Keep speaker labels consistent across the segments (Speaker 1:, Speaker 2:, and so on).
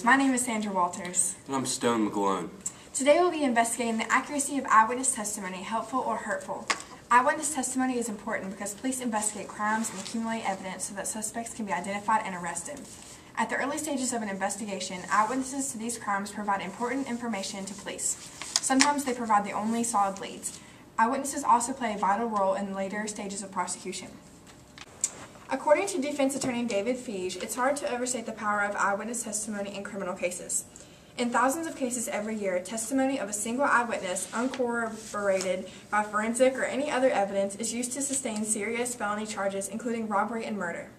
Speaker 1: My name is Sandra Walters.
Speaker 2: And I'm Stone McGlone.
Speaker 1: Today we'll be investigating the accuracy of eyewitness testimony, helpful or hurtful. Eyewitness testimony is important because police investigate crimes and accumulate evidence so that suspects can be identified and arrested. At the early stages of an investigation, eyewitnesses to these crimes provide important information to police. Sometimes they provide the only solid leads. Eyewitnesses also play a vital role in the later stages of prosecution. According to defense attorney David Feige, it's hard to overstate the power of eyewitness testimony in criminal cases. In thousands of cases every year, testimony of a single eyewitness, uncorroborated by forensic or any other evidence, is used to sustain serious felony charges, including robbery and murder.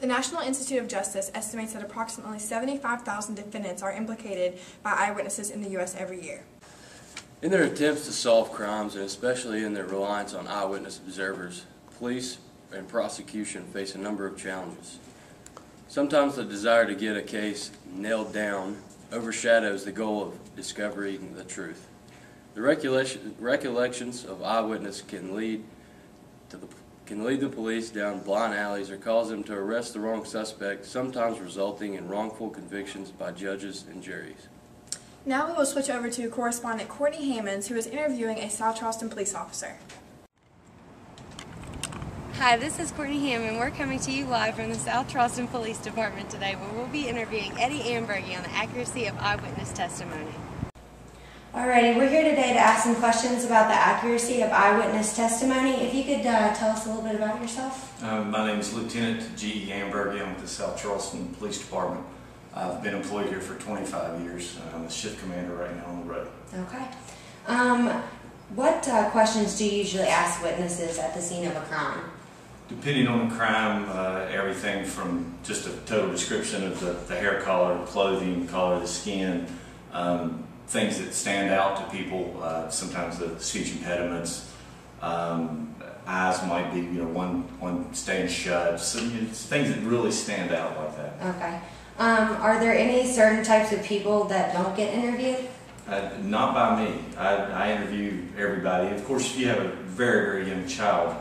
Speaker 1: The National Institute of Justice estimates that approximately 75,000 defendants are implicated by eyewitnesses in the U.S. every year.
Speaker 2: In their attempts to solve crimes, and especially in their reliance on eyewitness observers, police and prosecution face a number of challenges. Sometimes the desire to get a case nailed down overshadows the goal of discovering the truth. The recollections of eyewitnesses can lead the police down blind alleys or cause them to arrest the wrong suspect, sometimes resulting in wrongful convictions by judges and juries.
Speaker 1: Now we will switch over to correspondent Courtney Hammonds, who is interviewing a South Charleston police officer.
Speaker 3: Hi, this is Courtney Hammond. We're coming to you live from the South Charleston Police Department today, where we'll be interviewing Eddie Ambergy on the accuracy of eyewitness testimony.
Speaker 4: Alrighty, we're here today to ask some questions about the accuracy of eyewitness testimony. If you could tell us a little bit about yourself.
Speaker 5: My name is Lieutenant G.E. Ambergy. I'm with the South Charleston Police Department. I've been employed here for 25 years. I'm the shift commander right now on the road.
Speaker 4: Okay. What questions do you usually ask witnesses at the scene of a crime?
Speaker 5: Depending on the crime, everything from just a total description of the hair color, clothing, color of the skin, things that stand out to people, sometimes the speech impediments, eyes might be, one staying shut, so, things that really stand out like that.
Speaker 4: Okay. Are there any certain types of people that don't get interviewed?
Speaker 5: Not by me. I interview everybody. Of course, if you have a very, very young child,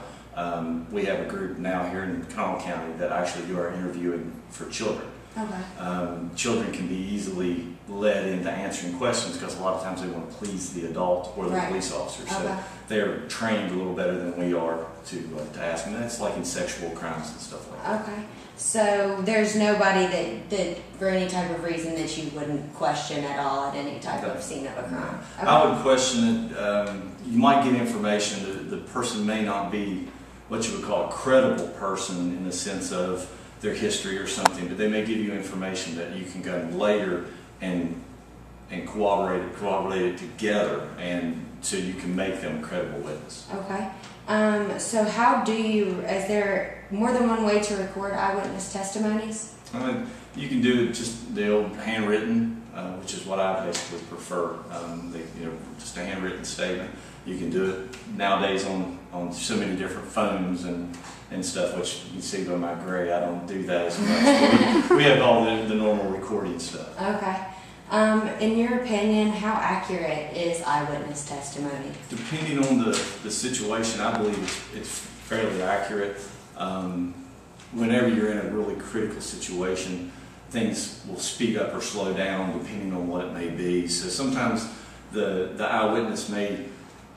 Speaker 5: we have a group now here in Connell County that actually do our interviewing for children.
Speaker 4: Okay.
Speaker 5: Children can be easily led into answering questions because a lot of times they want to please the adult or the police officer. So they're trained a little better than we are to ask them. And that's like in sexual crimes and stuff like that.
Speaker 4: Okay. So there's nobody that for any type of reason that you wouldn't question at all at any type of scene of a crime? Okay.
Speaker 5: I would question it. You might get information. The person may not be what you would call a credible person in the sense of their history or something, but they may give you information that you can go later and corroborate it together, and so you can make them a credible witness.
Speaker 4: Okay. So how do you, is there more than one way to record eyewitness testimonies?
Speaker 5: You can do just the old handwritten, which is what I basically prefer. Just a handwritten statement. You can do it nowadays on so many different phones and stuff, which you can see by my gray. I don't do that as much. We have all the normal recording stuff.
Speaker 4: Okay. In your opinion, how accurate is eyewitness testimony?
Speaker 5: Depending on the situation, I believe it's fairly accurate. Whenever you're in a really critical situation, things will speed up or slow down depending on what it may be. So sometimes the eyewitness may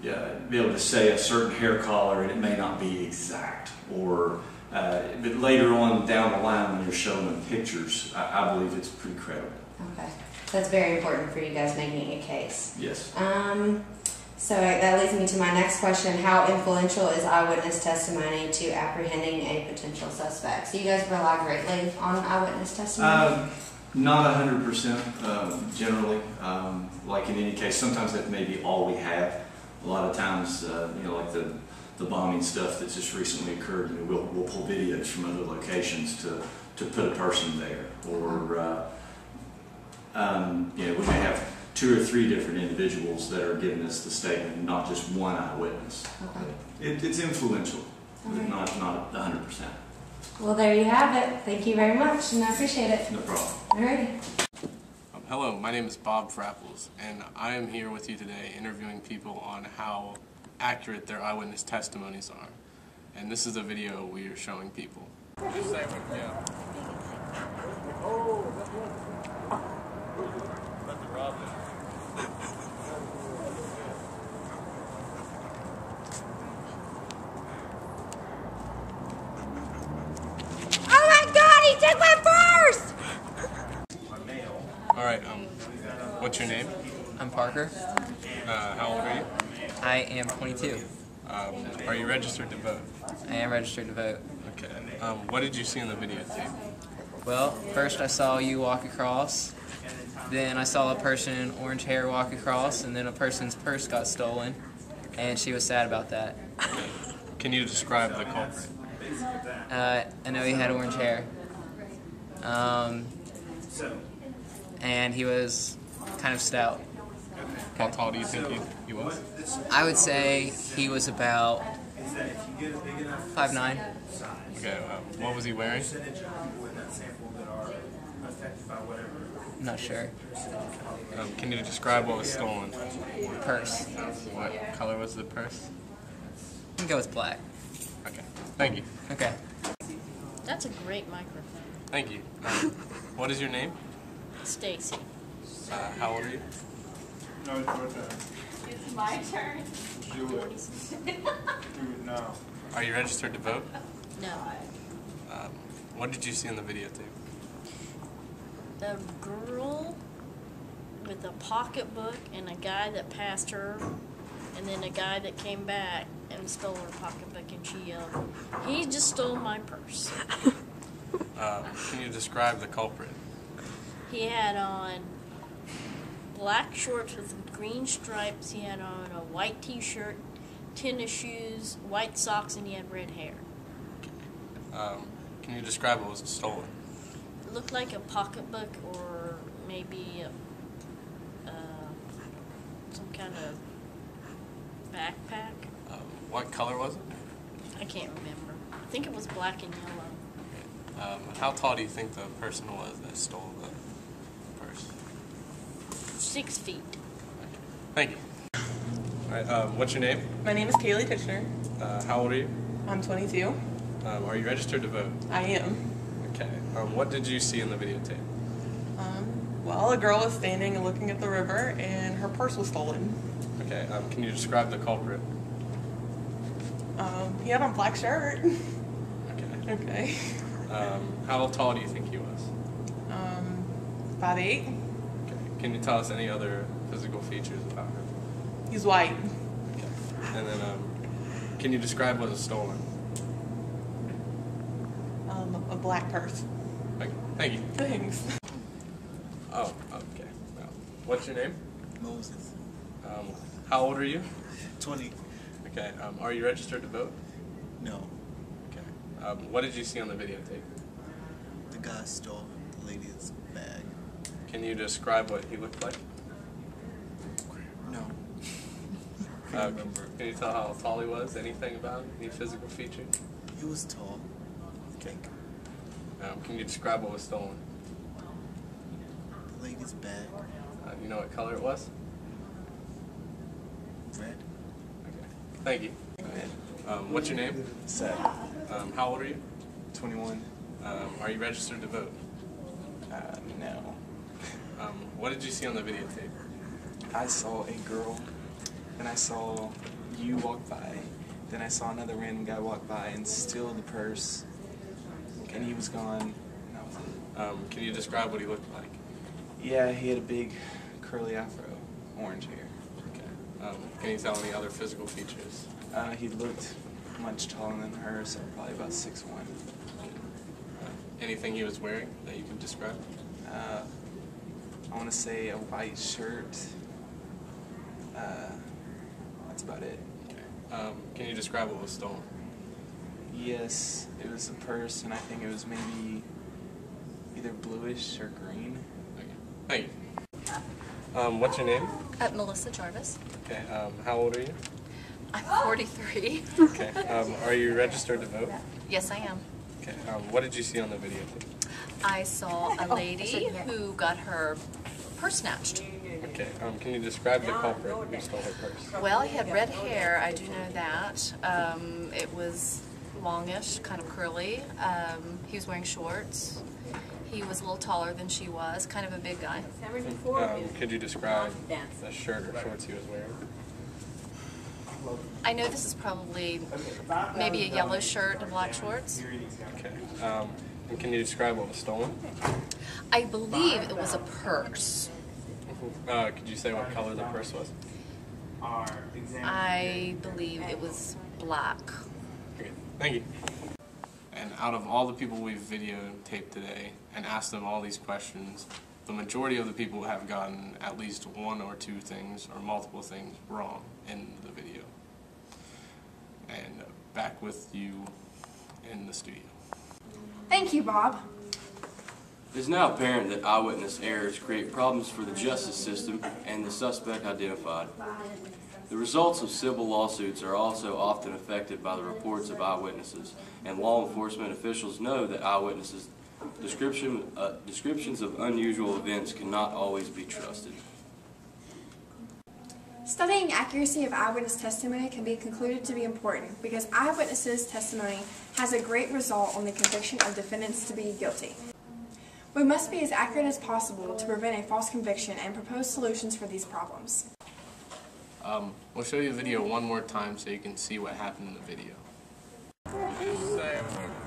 Speaker 5: be able to say a certain hair color and it may not be exact, or but later on down the line when you're showing them pictures, I believe it's pretty credible.
Speaker 4: Okay. That's very important for you guys making a case.
Speaker 5: Yes.
Speaker 4: So that leads me to my next question. How influential is eyewitness testimony to apprehending a potential suspect? So you guys rely greatly on eyewitness testimony?
Speaker 5: Not 100% generally. Like in any case, sometimes that may be all we have. A lot of times, like the bombing stuff that just recently occurred, we'll pull videos from other locations to put a person there, or we may have 2 or 3 different individuals that are giving us the statement, not just one eyewitness. Okay. It's influential, but not 100%.
Speaker 4: Well, there you have it. Thank you very much, and I appreciate it.
Speaker 5: No problem.
Speaker 4: Alrighty.
Speaker 6: Hello, my name is Bob Frapples, and I am here with you today interviewing people on how accurate their eyewitness testimonies are. And this is a video we are showing people. Just say, yeah. Okay, what's your name?
Speaker 7: I'm Parker.
Speaker 6: How old are you?
Speaker 7: I am 22.
Speaker 6: Are you registered to vote?
Speaker 7: I am registered to vote.
Speaker 6: Okay. What did you see in the videotape?
Speaker 7: Well, first I saw you walk across, then I saw a person in orange hair walk across, and then a person's purse got stolen, and she was sad about that.
Speaker 6: Can you describe the culprit?
Speaker 7: I know he had orange hair. And he was kind of stout.
Speaker 6: How tall do you think he was?
Speaker 7: I would say he was about 5'9".
Speaker 6: Okay, what was he wearing?
Speaker 7: I'm not sure.
Speaker 6: Can you describe what was stolen?
Speaker 7: Purse.
Speaker 6: What color was the purse?
Speaker 7: I think it was black.
Speaker 6: Okay, thank you.
Speaker 7: Okay.
Speaker 8: That's a great microphone.
Speaker 6: Thank you. What is your name?
Speaker 8: Stacy.
Speaker 6: How old are you?
Speaker 9: No, it's your turn.
Speaker 8: It's my turn.
Speaker 9: Do it. Do it now.
Speaker 6: Are you registered to vote?
Speaker 8: No.
Speaker 6: What did you see in the videotape?
Speaker 8: A girl with a pocketbook and a guy that passed her, and then a guy that came back and stole her pocketbook, and she yelled, "He just stole my purse."
Speaker 6: Can you describe the culprit?
Speaker 8: He had on black shorts with green stripes. He had on a white t-shirt, tennis shoes, white socks, and he had red hair.
Speaker 6: Can you describe what was stolen?
Speaker 8: It looked like a pocketbook or maybe some kind of backpack.
Speaker 6: What color was it?
Speaker 8: I can't remember. I think it was black and yellow.
Speaker 6: How tall do you think the person was that stole the purse?
Speaker 8: 6 feet.
Speaker 6: Thank you. All right, what's your name?
Speaker 10: My name is Kaylee Kitchener.
Speaker 6: How old are you?
Speaker 10: I'm 22.
Speaker 6: Are you registered to vote?
Speaker 10: I am.
Speaker 6: Okay. What did you see in the videotape?
Speaker 10: Well, a girl was standing and looking at the river, and her purse was stolen.
Speaker 6: Okay. Can you describe the culprit?
Speaker 10: He had on a black shirt.
Speaker 6: Okay.
Speaker 10: Okay.
Speaker 6: How tall do you think he was?
Speaker 10: 5'8".
Speaker 6: Okay. Can you tell us any other physical features about him?
Speaker 10: He's white.
Speaker 6: Okay. And then, can you describe what was stolen?
Speaker 10: A black purse.
Speaker 6: Okay. Thank you.
Speaker 10: Thanks.
Speaker 6: Oh, okay. Well, what's your name?
Speaker 11: Moses.
Speaker 6: How old are you?
Speaker 11: 20.
Speaker 6: Okay. Are you registered to vote?
Speaker 11: No.
Speaker 6: Okay. What did you see on the videotape?
Speaker 11: The guy stole the lady's bag.
Speaker 6: Can you describe what he looked like?
Speaker 11: No. Can't remember.
Speaker 6: Can you tell how tall he was? Anything about him? Any physical features?
Speaker 11: He was tall. I think.
Speaker 6: Can you describe what was stolen?
Speaker 11: The lady's bag.
Speaker 6: You know what color it was?
Speaker 11: Red.
Speaker 6: Okay. Thank you. What's your name?
Speaker 11: Sad.
Speaker 6: How old are you?
Speaker 11: 21.
Speaker 6: Are you registered to vote?
Speaker 11: No.
Speaker 6: What did you see on the videotape?
Speaker 12: I saw a girl, and I saw you walk by, then I saw another random guy walk by and steal the purse, and he was gone, and that was it.
Speaker 6: Can you describe what he looked like?
Speaker 12: Yeah, he had a big curly afro, orange hair.
Speaker 6: Okay. Can you tell any other physical features?
Speaker 12: He looked much taller than her, so probably about 6'1".
Speaker 6: Anything he was wearing that you can describe?
Speaker 12: I want to say a white shirt. That's about it.
Speaker 6: Okay. Can you describe what was stolen?
Speaker 12: Yes, it was a purse, and I think it was maybe either bluish or green.
Speaker 6: Okay. Thank you. What's your name?
Speaker 13: Melissa Jarvis.
Speaker 6: Okay. How old are you?
Speaker 13: I'm 43.
Speaker 6: Okay. Are you registered to vote?
Speaker 13: Yes, I am.
Speaker 6: Okay. What did you see on the video?
Speaker 13: I saw a lady who got her purse snatched.
Speaker 6: Okay. Can you describe the culprit who stole her purse?
Speaker 13: Well, he had red hair. I do know that. It was longish, kind of curly. He was wearing shorts. He was a little taller than she was, kind of a big guy.
Speaker 6: Could you describe the shirt or shorts he was wearing?
Speaker 13: I know this is probably maybe a yellow shirt and black shorts.
Speaker 6: Okay. And can you describe what was stolen?
Speaker 13: I believe it was a purse.
Speaker 6: Could you say what color the purse was?
Speaker 13: I believe it was black.
Speaker 6: Okay, thank you. And out of all the people we've videotaped today and asked them all these questions, the majority of the people have gotten at least one or two things or multiple things wrong in the video. And back with you in the studio.
Speaker 1: Thank you, Bob.
Speaker 2: It is now apparent that eyewitness errors create problems for the justice system and the suspect identified. The results of civil lawsuits are also often affected by the reports of eyewitnesses, and law enforcement officials know that eyewitnesses' descriptions of unusual events cannot always be trusted.
Speaker 1: Studying accuracy of eyewitness testimony can be concluded to be important because eyewitnesses' testimony has a great result on the conviction of defendants to be guilty. We must be as accurate as possible to prevent a false conviction and propose solutions for these problems.
Speaker 6: We'll show you the video one more time so you can see what happened in the video.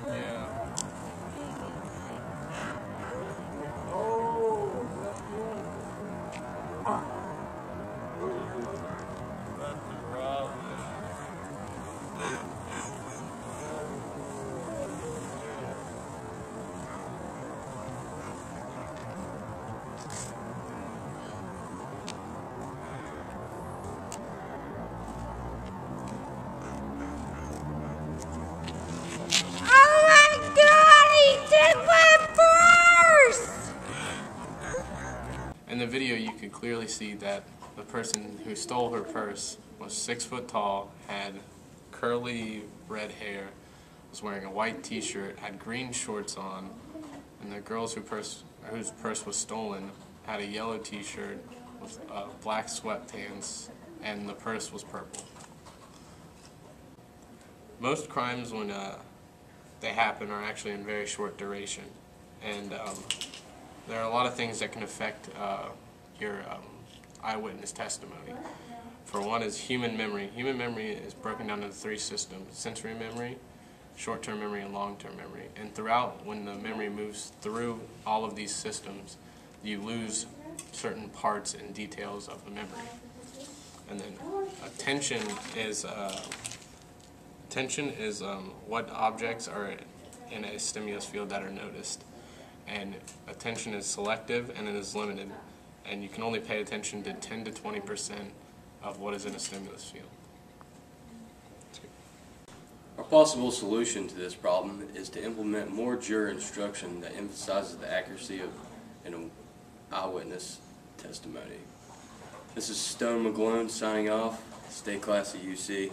Speaker 6: Yeah. In the video, you can clearly see that the person who stole her purse was 6 foot tall, had curly red hair, was wearing a white t-shirt, had green shorts on, and the girl whose purse was stolen had a yellow t-shirt with black sweatpants, and the purse was purple. Most crimes, when they happen, are actually in very short duration, and there are a lot of things that can affect your eyewitness testimony. For one is human memory. Human memory is broken down into 3 systems: sensory memory, short-term memory, and long-term memory. And throughout, when the memory moves through all of these systems, you lose certain parts and details of the memory. And then attention is what objects are in a stimulus field that are noticed. And attention is selective and it is limited, and you can only pay attention to 10 to 20% of what is in a stimulus field.
Speaker 2: Our possible solution to this problem is to implement more juror instruction that emphasizes the accuracy of an eyewitness testimony. This is Stone McGlone signing off. Stay classy, UC.